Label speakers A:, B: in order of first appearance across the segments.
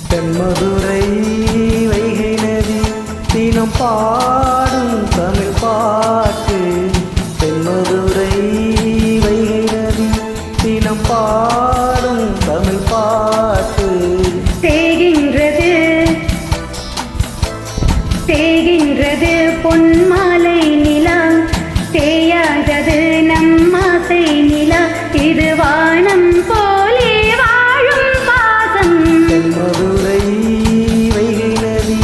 A: தென்மதுரை வைகை நதி தினம் பாடும் தமிழ் பாட்டு. தென்மதுரை வைகை நதி தினம் பாடும் தமிழ் பாட்டு.
B: தேகின்றது தேகின்றது பொன்மாலை நிலா, தேயாதது நம்மாசை நிலா, இது வானம் போலே வாழும் பாசம்.
A: தென்மதுரை வைகை நதி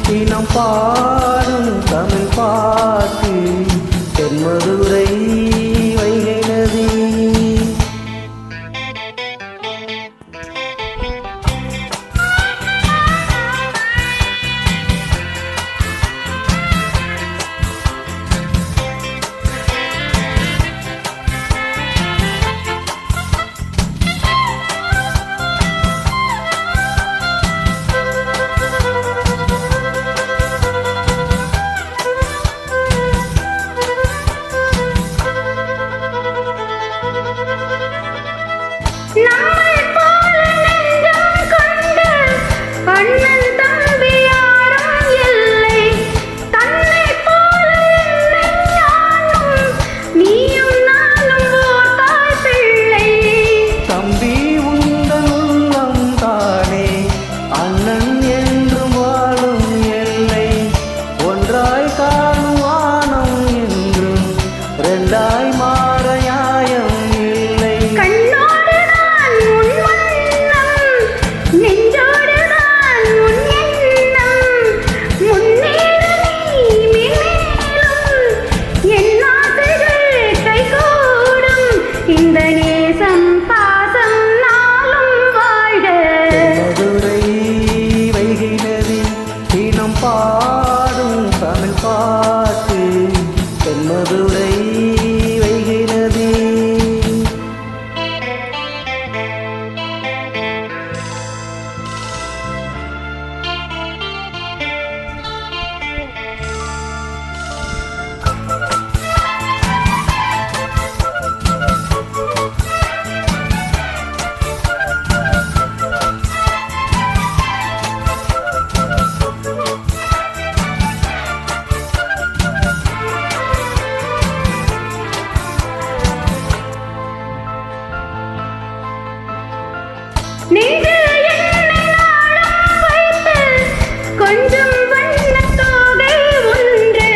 A: தினம் பாடும் தமிழ் பாட்டு. தென்மதுரை வைகை நதி.
B: நம்மைப் போல நெஞ்சம் கொண்ட அண்ணன் தம்பி யாரும் இல்லை, தன்னைப் போல என்னை யாரும், நீயும் நானும் ஓர் தாய் பிள்ளை.
A: தம்பி உந்தன் உள்ளம் தானே அண்ணன் என்றும் வாழும் எல்லை. ஒன்றாய் காணும் வானம் என்றும் ரெண்டாய் மாற நியாயம் இல்லை.
B: கண்ணோடுதான் உன் வண்ணம், நெஞ்சோடுதான் உன் எண்ணம், முன்னேறு நீ மேலும், என் ஆசைகள் கைகூடும், இந்த நேசம் பாசம் நாளும் வாழ்க.
A: மதுரை வைகை நதி தினம் பாடும் தமிழ் பாட்டு. தென்மதுரை வைகை நதி.
B: நெஞ்சில் என்னை நாளும் வைத்து கொஞ்சம் வண்ணத் தோகை ஒன்று,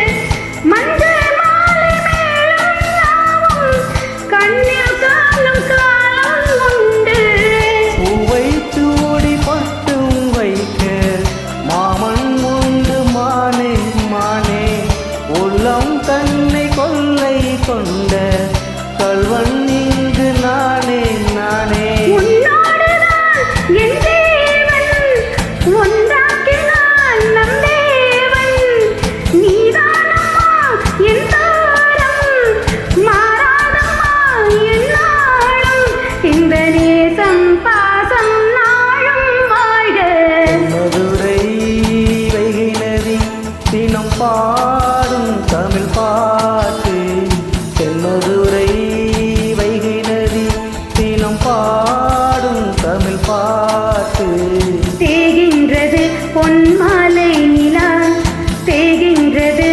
B: மஞ்சள் மாலை மேலும் யாவும் கண்ணில் காணும் காலம் உண்டு.
A: பூவை சூடி பட்டும் வைக்க மாமன் உண்டு மானே மானே. உள்ளம் தன்னை கொள்ளை கொண்ட கல்வன் இங்கு நானே நானே.
B: உன்னோடுதான் என் தேவன், ஒன்றாக்கினான் நம் தேவன், நீதானம்மா என் தாரம், மாறாதம்மா என் நாளும், இந்த நேசம் பாசம் நாளும் வாழ்க.
A: மதுரை வைகை நதி தினம் பாடும் தமிழ் பாட்டு. தென்மதுரை வைகை நதி தினம் பாடும் தமிழ் பாட்டு.
B: தேகின்றது பொன்மாலை நிலா, தேகின்றது